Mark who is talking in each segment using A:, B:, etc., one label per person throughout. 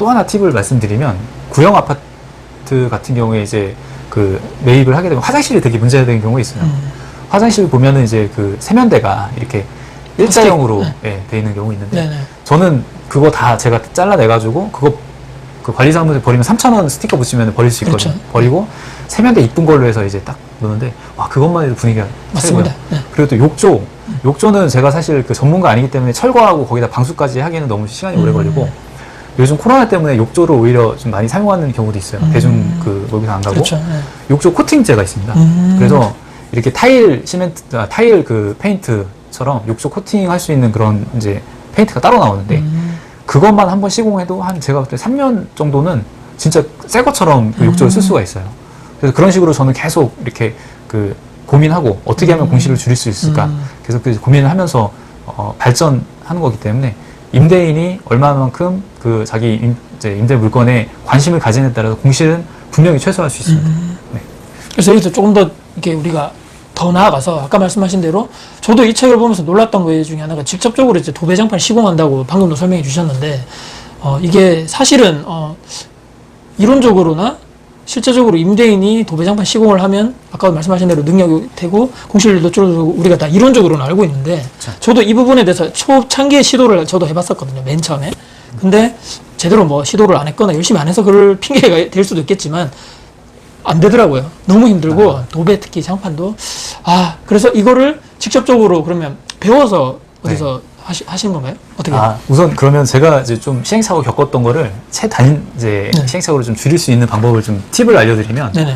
A: 또 하나 팁을 말씀드리면 구형 아파트 같은 경우에 이제 그 매입을 하게 되면 화장실이 되게 문제가 되는 경우가 있어요. 화장실 보면은 이제 그 세면대가 이렇게 일자형으로 예, 돼 있는 경우 있는데
B: 네네.
A: 저는 그거 다 제가 잘라내가지고 그거 그 관리사무소에 버리면 3,000원 스티커 붙이면 버릴 수 있거든요.
B: 그렇죠.
A: 버리고 세면대 이쁜 걸로 해서 이제 딱 놓는데 와 그것만 해도 분위기가
B: 맞습니다. 네.
A: 그리고 또 욕조는 제가 사실 그 전문가 아니기 때문에 철거하고 거기다 방수까지 하기에는 너무 시간이 오래 걸리고 요즘 코로나 때문에 욕조를 오히려 좀 많이 사용하는 경우도 있어요. 대중 그 목욕탕 안 가고
B: 그렇죠. 네.
A: 욕조 코팅제가 있습니다. 그래서 이렇게 타일 그 페인트처럼 욕조 코팅 할 수 있는 그런 이제 페인트가 따로 나오는데 그것만 한번 시공해도 한 제가 그때 3년 정도는 진짜 새 것처럼 그 욕조를 쓸 수가 있어요. 그래서 그런 식으로 저는 계속 이렇게 그 고민하고 어떻게 하면 공실을 줄일 수 있을까 계속 그 고민을 하면서 발전하는 거기 때문에 임대인이 얼마만큼 그 자기 이제 임대 물건에 관심을 가지느냐에 따라서 공실은 분명히 최소화할 수 있습니다. 네.
B: 그래서 여기서 조금 더 이렇게 우리가 더 나아가서 아까 말씀하신 대로 저도 이 책을 보면서 놀랐던 것 중에 하나가 직접적으로 이제 도배장판 시공한다고 방금도 설명해 주셨는데 이게 사실은 이론적으로나 실제적으로 임대인이 도배장판 시공을 하면 아까 말씀하신 대로 능력이 되고 공실률도 줄어들고 우리가 다 이론적으로는 알고 있는데 저도 이 부분에 대해서 초창기의 시도를 저도 해봤었거든요. 맨 처음에. 근데 제대로 뭐 시도를 안 했거나 열심히 안 해서 그럴 핑계가 될 수도 있겠지만 안 되더라고요. 너무 힘들고 도배 특히 장판도 그래서 이거를 직접적으로 그러면 배워서 어디서 하시는 건가요? 어떻게?
A: 우선 그러면 제가 이제 좀 시행착오 겪었던 거를 이제 시행착오를 좀 줄일 수 있는 방법을 좀 팁을 알려드리면,
B: 네네.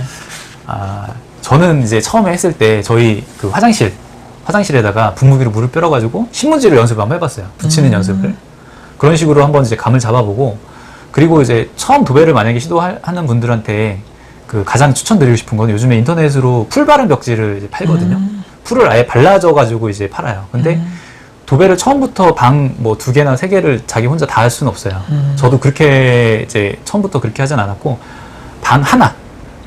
A: 저는 이제 처음에 했을 때 저희 그 화장실에다가 분무기로 물을 뿌려가지고 신문지를 연습을 한번 해봤어요. 붙이는 연습을. 그런 식으로 한번 이제 감을 잡아보고, 그리고 이제 처음 도배를 만약에 시도하는 분들한테 그 가장 추천드리고 싶은 건 요즘에 인터넷으로 풀 바른 벽지를 이제 팔거든요. 풀을 아예 발라줘가지고 이제 팔아요. 근데 도배를 처음부터 방 뭐 2개나 3개를 자기 혼자 다 할 수는 없어요. 저도 그렇게 이제 처음부터 그렇게 하진 않았고 방 하나,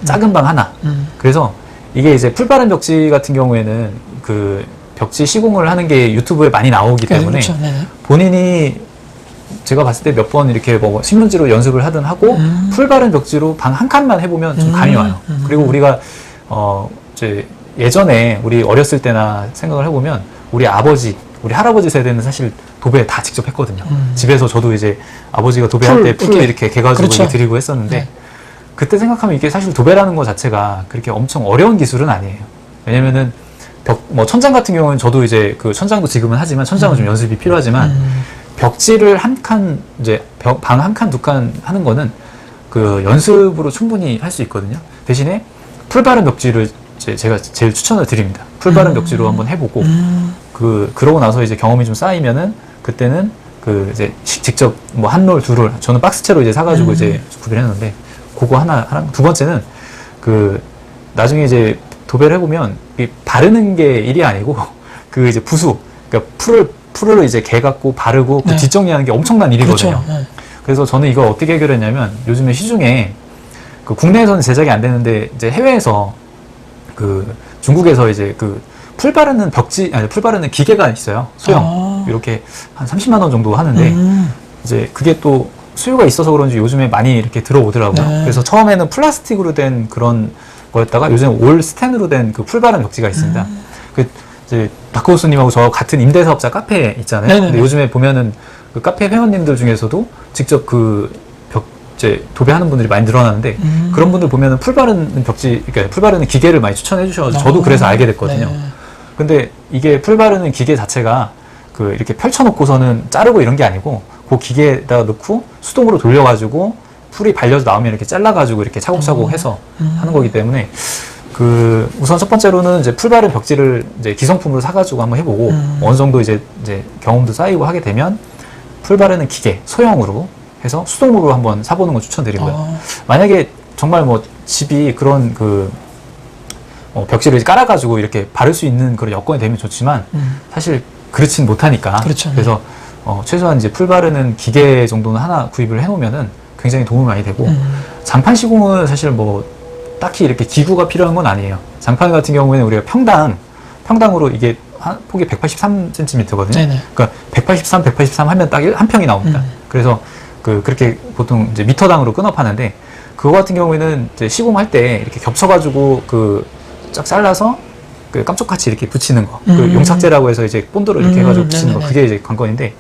A: 작은 방 하나. 그래서 이게 이제 풀 바른 벽지 같은 경우에는 그 벽지 시공을 하는 게 유튜브에 많이 나오기 때문에
B: 그렇죠.
A: 본인이 제가 봤을 때 몇 번 이렇게 뭐 신문지로 연습을 하든 하고 풀 바른 벽지로 방 한 칸만 해보면 좀 감이 와요. 그리고 우리가 이제 예전에 우리 어렸을 때나 생각을 해보면 우리 할아버지 세대는 사실 도배 다 직접 했거든요. 집에서 저도 이제 아버지가 도배할 때 풀을 이렇게 개가지고
B: 그렇죠.
A: 드리고 했었는데 그때 생각하면 이게 사실 도배라는 것 자체가 그렇게 엄청 어려운 기술은 아니에요. 왜냐면은 천장 같은 경우는 저도 이제 그 천장도 지금은 하지만 천장은 좀 연습이 필요하지만 벽지를 한 칸, 이제 방 한 칸, 2칸 하는 거는 그 연습으로 충분히 할 수 있거든요. 대신에 풀 바른 벽지를 제가 제일 추천을 드립니다. 풀 바른 벽지로 한번 해보고, 그러고 나서 이제 경험이 좀 쌓이면은, 그때는 그 이제 직접 뭐 한 롤, 2롤, 저는 박스채로 이제 사가지고 이제 구비했는데, 그거 하나, 두 번째는 나중에 이제 도배를 해보면, 바르는 게 일이 아니고, 그 이제 그러니까 풀을 이제 개갖고 바르고 그 뒷정리하는 게 엄청난 일이거든요.
B: 그렇죠.
A: 그래서 저는 이걸 어떻게 해결했냐면 요즘에 시중에 그 국내에서는 제작이 안 되는데 이제 해외에서 그 중국에서 이제 그 풀 바르는 기계가 있어요. 소형. 이렇게 한 30만 원 정도 하는데 이제 그게 또 수요가 있어서 그런지 요즘에 많이 이렇게 들어오더라고요. 그래서 처음에는 플라스틱으로 된 그런 거였다가 요즘 올 스텐으로 된 그 풀 바른 벽지가 있습니다. 이제 다크호스님하고 저 같은 임대사업자 카페 있잖아요.
B: 네네네.
A: 근데 요즘에 보면은 그 카페 회원님들 중에서도 직접 그 도배하는 분들이 많이 늘어나는데 그런 분들 보면은 풀 바르는 벽지, 그러니까 풀 바르는 기계를 많이 추천해 주셔서 저도 그래서 알게 됐거든요. 근데 이게 풀 바르는 기계 자체가 그 이렇게 펼쳐놓고서는 자르고 이런 게 아니고 그 기계에다가 넣고 수동으로 돌려가지고 풀이 발려서 나오면 이렇게 잘라가지고 이렇게 차곡차곡 해서 하는 거기 때문에 우선 첫 번째로는 이제 풀 바른 벽지를 이제 기성품으로 사가지고 한번 해보고 어느 정도 이제 경험도 쌓이고 하게 되면 풀 바르는 기계 소형으로 해서 수동으로 한번 사보는 걸 추천드리고요. 만약에 정말 뭐 집이 그런 벽지를 깔아가지고 이렇게 바를 수 있는 그런 여건이 되면 좋지만 사실 그렇진 못하니까.
B: 그렇죠.
A: 그래서 최소한 이제 풀 바르는 기계 정도는 하나 구입을 해놓으면은 굉장히 도움이 많이 되고 장판 시공은 사실 뭐 딱히 이렇게 기구가 필요한 건 아니에요. 장판 같은 경우에는 우리가 평당으로 이게 폭이 183cm거든요.
B: 네네.
A: 그러니까 183 하면 딱 한 평이 나옵니다. 그래서 그렇게 보통 이제 미터당으로 끊어 파는데 그거 같은 경우에는 이제 시공할 때 이렇게 겹쳐가지고 쫙 잘라서 깜짝같이 이렇게 붙이는 거. 용착제라고 해서 이제 본드를 이렇게 해가지고 붙이는 거. 그게 이제 관건인데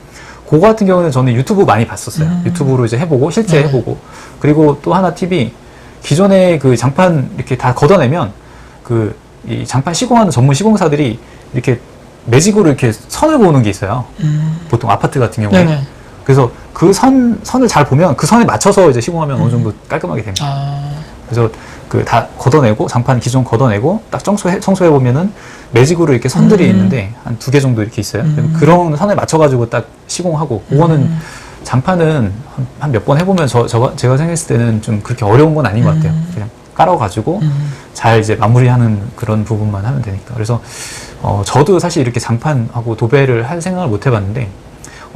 A: 그거 같은 경우는 저는 유튜브 많이 봤었어요. 유튜브로 이제 해보고 실제 해보고 그리고 또 하나 팁이 기존에 그 장판 이렇게 다 걷어내면 이 장판 시공하는 전문 시공사들이 이렇게 매직으로 이렇게 선을 그어놓은 게 있어요. 보통 아파트 같은 경우에.
B: 네네.
A: 그래서 그 선을 잘 보면 그 선에 맞춰서 이제 시공하면 어느 정도 깔끔하게 됩니다. 그래서 다 걷어내고 장판 기존 걷어내고 딱 청소해 보면은 매직으로 이렇게 선들이 있는데 한 2개 정도 이렇게 있어요. 그런 선에 맞춰가지고 딱 시공하고 그거는 장판은 한 몇 번 해보면 제가 생각했을 때는 좀 그렇게 어려운 건 아닌 것 같아요. 그냥 깔아가지고 잘 이제 마무리하는 그런 부분만 하면 되니까. 그래서 저도 사실 이렇게 장판하고 도배를 할 생각을 못 해봤는데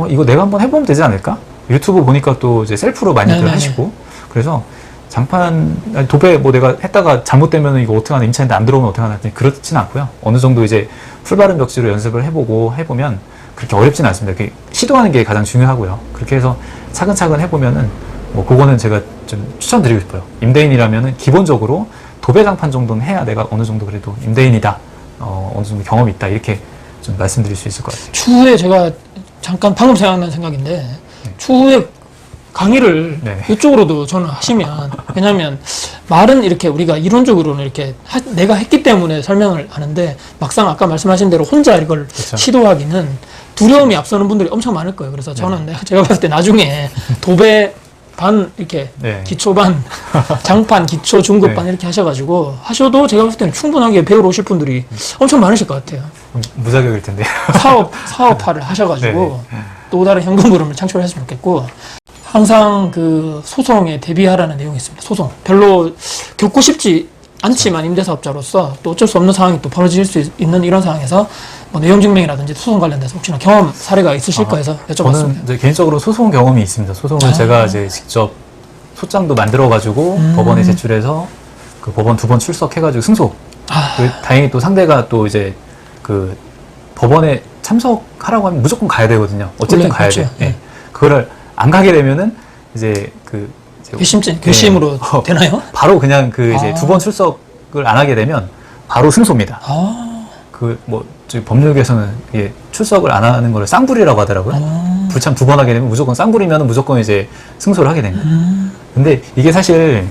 A: 이거 내가 한번 해보면 되지 않을까? 유튜브 보니까 또 이제 셀프로 많이들 하시고 그래서 장판 도배 뭐 내가 했다가 잘못되면 이거 어떻게 하나 임차인데 안 들어오면 어떻게 하나 그렇진 않고요. 어느 정도 이제 풀바른 벽지로 연습을 해보면 그렇게 어렵진 않습니다. 이렇게 시도하는 게 가장 중요하고요. 그렇게 해서 차근차근 해보면은 뭐 그거는 제가 좀 추천드리고 싶어요. 임대인이라면은 기본적으로 도배 장판 정도는 해야 내가 어느 정도 그래도 임대인이다, 어느 정도 경험이 있다 이렇게 좀 말씀드릴 수 있을 것 같아요.
B: 추후에 제가 잠깐 방금 생각난 생각인데 추후에 강의를 이쪽으로도 저는 하시면 왜냐하면 말은 이렇게 우리가 이론적으로는 이렇게 내가 했기 때문에 설명을 하는데 막상 아까 말씀하신 대로 혼자 이걸 시도하기는 두려움이 앞서는 분들이 엄청 많을 거예요. 그래서 저는 제가 봤을 때 나중에 도배 반 이렇게 기초반 장판 기초 중급반 이렇게 하셔가지고 하셔도 제가 봤을 때는 충분하게 배우러 오실 분들이 엄청 많으실 것 같아요.
A: 무자격일 텐데
B: 사업화를 하셔가지고 또 다른 현금 흐름을 창출했으면 좋겠고 항상 그 소송에 대비하라는 내용이 있습니다. 소송 별로 겪고 싶지 않지만 임대사업자로서 또 어쩔 수 없는 상황이 또 벌어질 수 있는 이런 상황에서 뭐 내용 증명이라든지 소송 관련돼서 혹시나 경험 사례가 있으실까 해서 여쭤봤습니다.
A: 저는 이제 개인적으로 소송 경험이 있습니다. 소송을 제가 이제 직접 소장도 만들어가지고 법원에 제출해서 그 법원 2번 출석해가지고 승소. 다행히 또 상대가 또 이제 그 법원에 참석하라고 하면 무조건 가야 되거든요. 어쨌든 가야 돼요. 그거를 안 가게 되면은 이제
B: 괘씸으로 되나요?
A: 바로 그냥 이제 2번 출석을 안 하게 되면 바로 승소입니다. 법률계에서는 이게 출석을 안 하는 거를 쌍불이라고 하더라고요. 불참 2번 하게 되면 무조건 쌍불이면 무조건 이제 승소를 하게 됩니다. 근데 이게 사실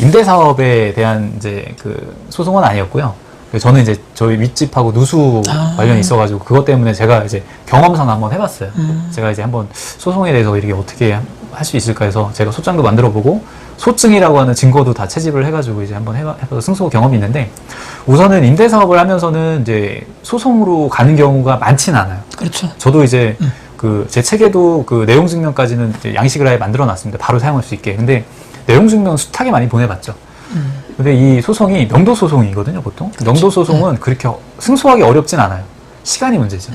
A: 임대사업에 대한 이제 소송은 아니었고요. 저는 이제 저희 윗집하고 누수 관련이 있어가지고 그것 때문에 제가 이제 경험상 한번 해봤어요. 제가 이제 한번 소송에 대해서 이렇게 어떻게 할 수 있을까 해서 제가 소장도 만들어보고 소증이라고 하는 증거도 다 채집을 해가지고 이제 한번 해봐서 승소 경험이 있는데 우선은 임대사업을 하면서는 이제 소송으로 가는 경우가 많지는 않아요.
B: 그렇죠.
A: 저도 이제 제 책에도 내용 증명까지는 이제 양식을 아예 만들어 놨습니다. 바로 사용할 수 있게. 근데 내용 증명 숱하게 많이 보내봤죠. 근데 이 소송이 명도 소송이거든요, 보통. 명도 소송은 그렇게 승소하기 어렵진 않아요. 시간이 문제죠.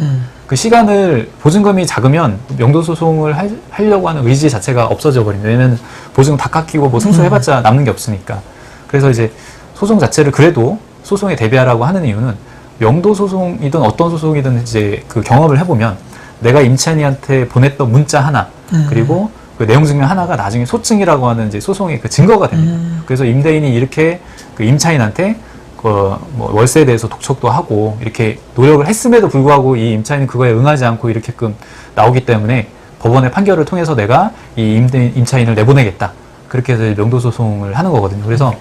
A: 그 시간을 보증금이 작으면 명도 소송을 하려고 하는 의지 자체가 없어져 버립니다. 왜냐면 보증금 다 깎이고 뭐 승소해봤자 남는 게 없으니까. 그래서 이제 소송 자체를 그래도 소송에 대비하라고 하는 이유는 명도 소송이든 어떤 소송이든 이제 그 경험을 해보면 내가 임차인한테 보냈던 문자 하나 그리고 그 내용 증명 하나가 나중에 소증이라고 하는 이제 소송의 그 증거가 됩니다. 그래서 임대인이 이렇게 그 임차인한테 뭐 월세에 대해서 독촉도 하고 이렇게 노력을 했음에도 불구하고 이 임차인은 그거에 응하지 않고 이렇게끔 나오기 때문에 법원의 판결을 통해서 내가 이 임차인을 내보내겠다. 그렇게 해서 명도 소송을 하는 거거든요. 그래서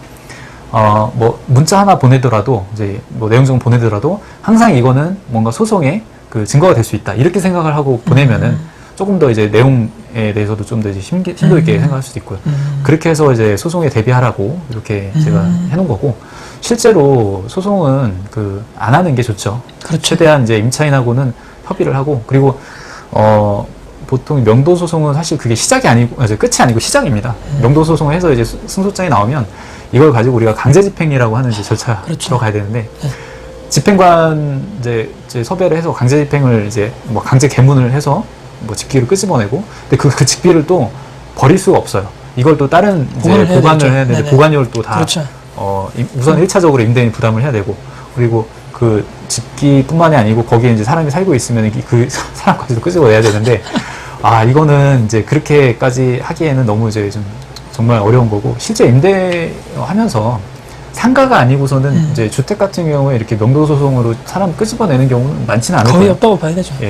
A: 뭐 문자 하나 보내더라도 이제 뭐 내용 증명 보내더라도 항상 이거는 뭔가 소송의 그 증거가 될 수 있다. 이렇게 생각을 하고 보내면은 조금 더 이제 내용에 대해서도 좀 더 이제 심도 있게 생각할 수도 있고요. 그렇게 해서 이제 소송에 대비하라고 이렇게 제가 해놓은 거고, 실제로 소송은 안 하는 게 좋죠.
B: 그렇죠.
A: 최대한 이제 임차인하고는 협의를 하고, 그리고 보통 명도 소송은 사실 그게 시작이 아니고 끝이 아니고 시작입니다. 명도 소송을 해서 이제 승소장이 나오면 이걸 가지고 우리가 강제 집행이라고 하는 이제 절차로
B: 그렇죠.
A: 가야 되는데. 집행관 이제 섭외를 해서 강제 집행을 이제 뭐 강제 개문을 해서 뭐 집기를 끄집어내고, 근데 그 집기를 또 버릴 수가 없어요. 이걸 또 다른 이제 보관을 해야 되는데 보관료를 또 다
B: 그렇죠.
A: 우선 1차적으로 임대인이 부담을 해야 되고, 그리고 그 집기뿐만이 아니고 거기에 이제 사람이 살고 있으면 그 사람까지도 끄집어내야 되는데 아, 이거는 이제 그렇게까지 하기에는 너무 이제 좀 정말 어려운 거고, 실제 임대하면서 상가가 아니고서는 이제 주택 같은 경우에 이렇게 명도소송으로 사람 끄집어내는 경우는 많지는 않을
B: 거의
A: 거예요.
B: 없다고 봐야 되죠.
A: 예.